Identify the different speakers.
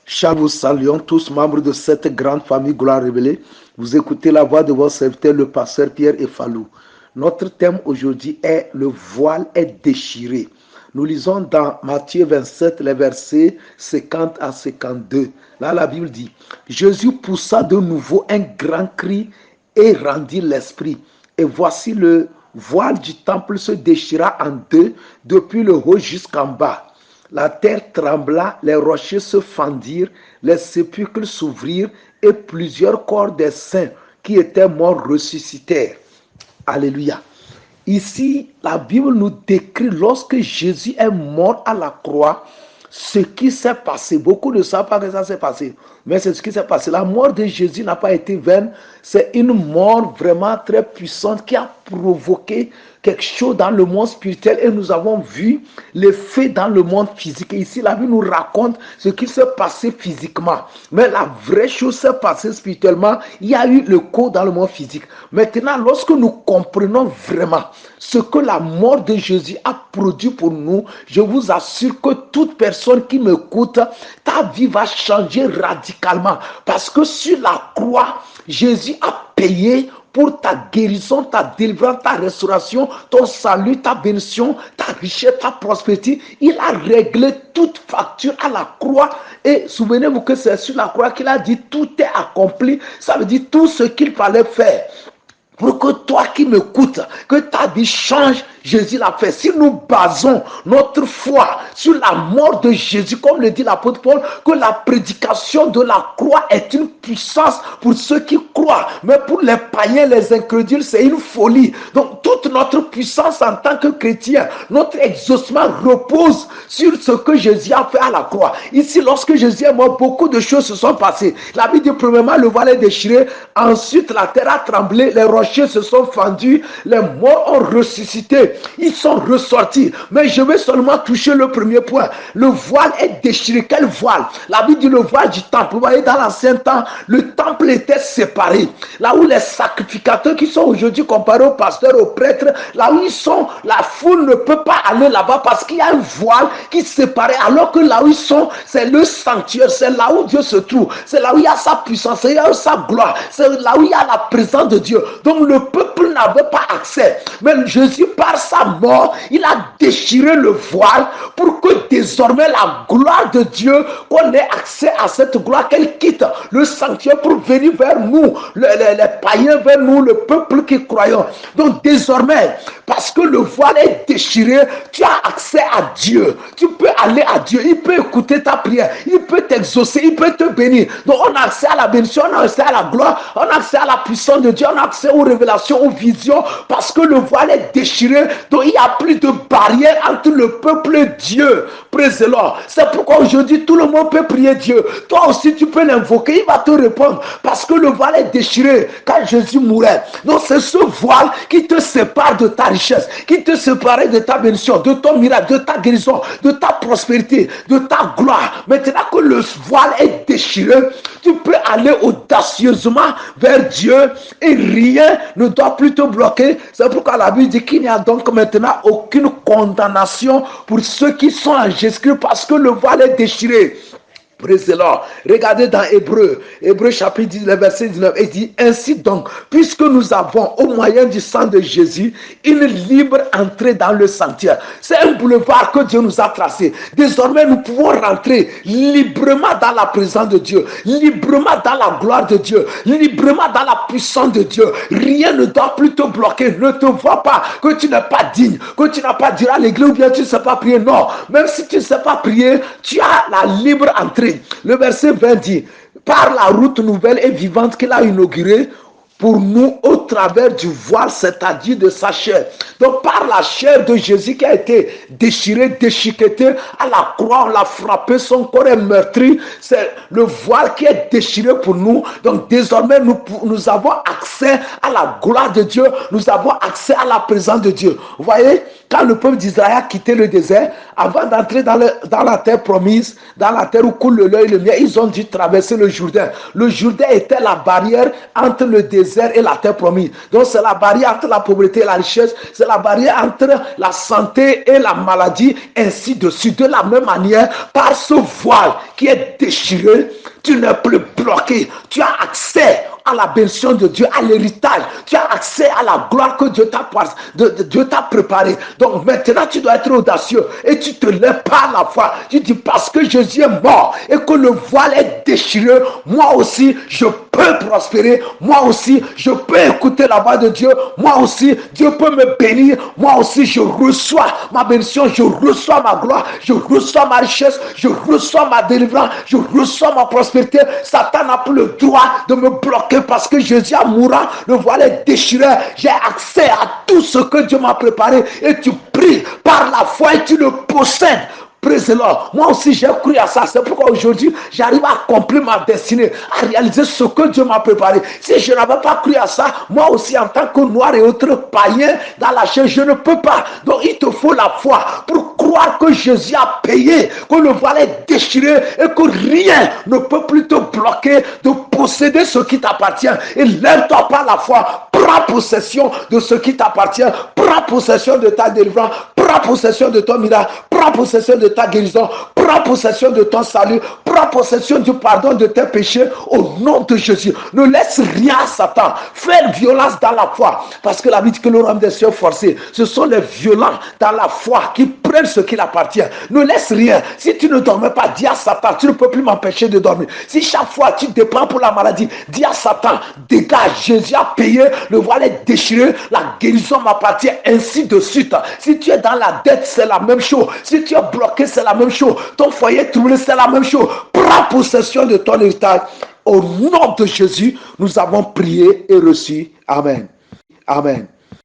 Speaker 1: Chers, vous saluons tous membres de cette grande famille Gloire Révélée. Vous écoutez la voix de votre serviteur, le pasteur Pierre Efalou. Notre thème aujourd'hui est le voile est déchiré. Nous lisons dans Matthieu 27, les versets 50 à 52. Là, la Bible dit, Jésus poussa de nouveau un grand cri et rendit l'esprit. Et voici le voile du temple se déchira en deux, depuis le haut jusqu'en bas. La terre trembla, les rochers se fendirent, les sépulcres s'ouvrirent et plusieurs corps des saints qui étaient morts ressuscitèrent. Alléluia. Ici, la Bible nous décrit lorsque Jésus est mort à la croix, ce qui s'est passé. Beaucoup ne savent pas que ça s'est passé, mais c'est ce qui s'est passé. La mort de Jésus n'a pas été vaine. C'est une mort vraiment très puissante qui a provoqué quelque chose dans le monde spirituel et nous avons vu l'effet dans le monde physique. Et ici, la Bible nous raconte ce qui s'est passé physiquement. Mais la vraie chose s'est passée spirituellement. Il y a eu le coup dans le monde physique. Maintenant, lorsque nous comprenons vraiment ce que la mort de Jésus a produit pour nous, je vous assure que toute personne qui m'écoute, ta vie va changer radicalement. Parce que sur la croix, Jésus a payé pour ta guérison, ta délivrance, ta restauration, ton salut, ta bénédiction, ta richesse, ta prospérité. Il a réglé toute facture à la croix. Et souvenez-vous que c'est sur la croix qu'il a dit tout est accompli. Ça veut dire tout ce qu'il fallait faire. Pour que toi qui m'écoutes, que ta vie change, Jésus l'a fait. Si nous basons notre foi sur la mort de Jésus, comme le dit l'apôtre Paul, que la prédication de la croix est une puissance pour ceux qui croient. Mais pour les païens, les incrédules, c'est une folie. Donc toute notre puissance en tant que chrétien, notre exaucement repose sur ce que Jésus a fait à la croix. Ici, lorsque Jésus est mort, beaucoup de choses se sont passées. La Bible dit premièrement, le voile est déchiré. Ensuite, la terre a tremblé, les rochers se sont fendus, les morts ont ressuscité. Ils sont ressortis. Mais je vais seulement toucher le premier point. Le voile est déchiré. Quel voile? La Bible dit le voile du temple. Vous voyez, dans l'ancien temps, le temple était séparé. Là où les sacrificateurs qui sont aujourd'hui comparés aux pasteurs, aux prêtres, là où ils sont, la foule ne peut pas aller là-bas parce qu'il y a un voile qui séparait. Alors que là où ils sont, c'est le sanctuaire. C'est là où Dieu se trouve. C'est là où il y a sa puissance. C'est là où il y a sa gloire. C'est là où il y a la présence de Dieu. Donc le peuple n'avait pas accès. Mais Jésus, par sa mort, il a déchiré le voile pour que désormais la gloire de Dieu, qu'on ait accès à cette gloire, qu'elle quitte le sanctuaire pour venir vers nous, les païens vers nous, le peuple qui croyons. Donc désormais, parce que le voile est déchiré, tu as accès à Dieu. Tu peux aller à Dieu. Il peut écouter ta prière. Il peut t'exaucer. Il peut te bénir. Donc on a accès à la bénédiction, on a accès à la gloire, on a accès à la puissance de Dieu, on a accès aux révélations, aux visions, parce que le voile est déchiré. Donc il n'y a plus de barrière entre le peuple et Dieu. Praise the Lord. C'est pourquoi aujourd'hui tout le monde peut prier Dieu. Toi aussi tu peux l'invoquer, il va te répondre. Parce que le voile est déchiré quand Jésus mourait. Donc c'est ce voile qui te sépare de ta richesse, qui te sépare de ta bénédiction, de ton miracle, de ta guérison, de ta prospérité, de ta gloire. Maintenant que le voile est déchiré, tu peux aller audacieusement vers Dieu et rien ne doit plus te bloquer. C'est pourquoi la Bible dit qu'il n'y a donc maintenant aucune condamnation pour ceux qui sont en Jésus-Christ parce que le voile est déchiré. Regardez dans Hébreu chapitre 10, verset 19, il dit ainsi donc, puisque nous avons au moyen du sang de Jésus une libre entrée dans le sanctuaire. C'est un boulevard que Dieu nous a tracé. Désormais, nous pouvons rentrer librement dans la présence de Dieu, librement dans la gloire de Dieu, librement dans la puissance de Dieu. Rien ne doit plus te bloquer. Ne te vois pas que tu n'es pas digne, que tu n'as pas dit à l'église ou bien tu ne sais pas prier. Non, même si tu ne sais pas prier, tu as la libre entrée. Le verset 20 dit, par la route nouvelle et vivante qu'il a inaugurée pour nous au travers du voile, c'est-à-dire de sa chair. Donc par la chair de Jésus qui a été déchirée, déchiquetée à la croix, on l'a frappé, son corps est meurtri. C'est le voile qui est déchiré pour nous. Donc désormais nous avons accès à la gloire de Dieu, nous avons accès à la présence de Dieu. Vous voyez, quand le peuple d'Israël a quitté le désert, avant d'entrer dans la terre promise, dans la terre où coule le lait et le miel, ils ont dû traverser le Jourdain. Le Jourdain était la barrière entre le désert désert et la terre promise. Donc c'est la barrière entre la pauvreté et la richesse, c'est la barrière entre la santé et la maladie, ainsi de suite. De la même manière, par ce voile qui est déchiré, tu n'es plus bloqué. Tu as accès à la bénédiction de Dieu, à l'héritage. Tu as accès à la gloire que Dieu t'a préparée. Donc maintenant, tu dois être audacieux et tu te lèves par la foi. Tu dis parce que Jésus est mort et que le voile est déchiré, moi aussi, je peux prospérer. Moi aussi, je peux écouter la voix de Dieu. Moi aussi, Dieu peut me bénir. Moi aussi, je reçois ma bénédiction. Je reçois ma gloire. Je reçois ma richesse. Je reçois ma délivrance. Je reçois ma prospérité. Satan n'a plus le droit de me bloquer parce que Jésus a mourant. Le voile est déchiré. J'ai accès à tout ce que Dieu m'a préparé. Et tu pries par la foi et tu le possèdes. Praise the Lord. Moi aussi, j'ai cru à ça. C'est pourquoi aujourd'hui, j'arrive à accomplir ma destinée, à réaliser ce que Dieu m'a préparé. Si je n'avais pas cru à ça, moi aussi, en tant que noir et autres païens dans la chair, je ne peux pas. Donc, il te faut la foi pour croire que Jésus a payé, que le voile est déchiré et que rien ne peut plus te bloquer de posséder ce qui t'appartient. Et lève-toi par la foi. Prends possession de ce qui t'appartient. Prends possession de ta délivrance. Prends possession de ton miracle. Prends possession de ta guérison. Prends possession de ton salut. Prends possession du pardon de tes péchés au nom de Jésus. Ne laisse rien à Satan. Fais violence dans la foi. Parce que la Bible dit que le royaume des cieux forcé, ce sont les violents dans la foi qui prennent ce qui appartient. Ne laisse rien. Si tu ne dormais pas, dis à Satan, tu ne peux plus m'empêcher de dormir. Si chaque fois tu dépends pour la maladie, dis à Satan, dégage. Jésus a payé, le voile est déchiré, la guérison m'appartient, ainsi de suite. Si tu es dans la dette, c'est la même chose. Si tu es bloqué, c'est la même chose. Ton foyer est troublé, c'est la même chose. Prends possession de ton héritage. Au nom de Jésus, nous avons prié et reçu. Amen. Amen.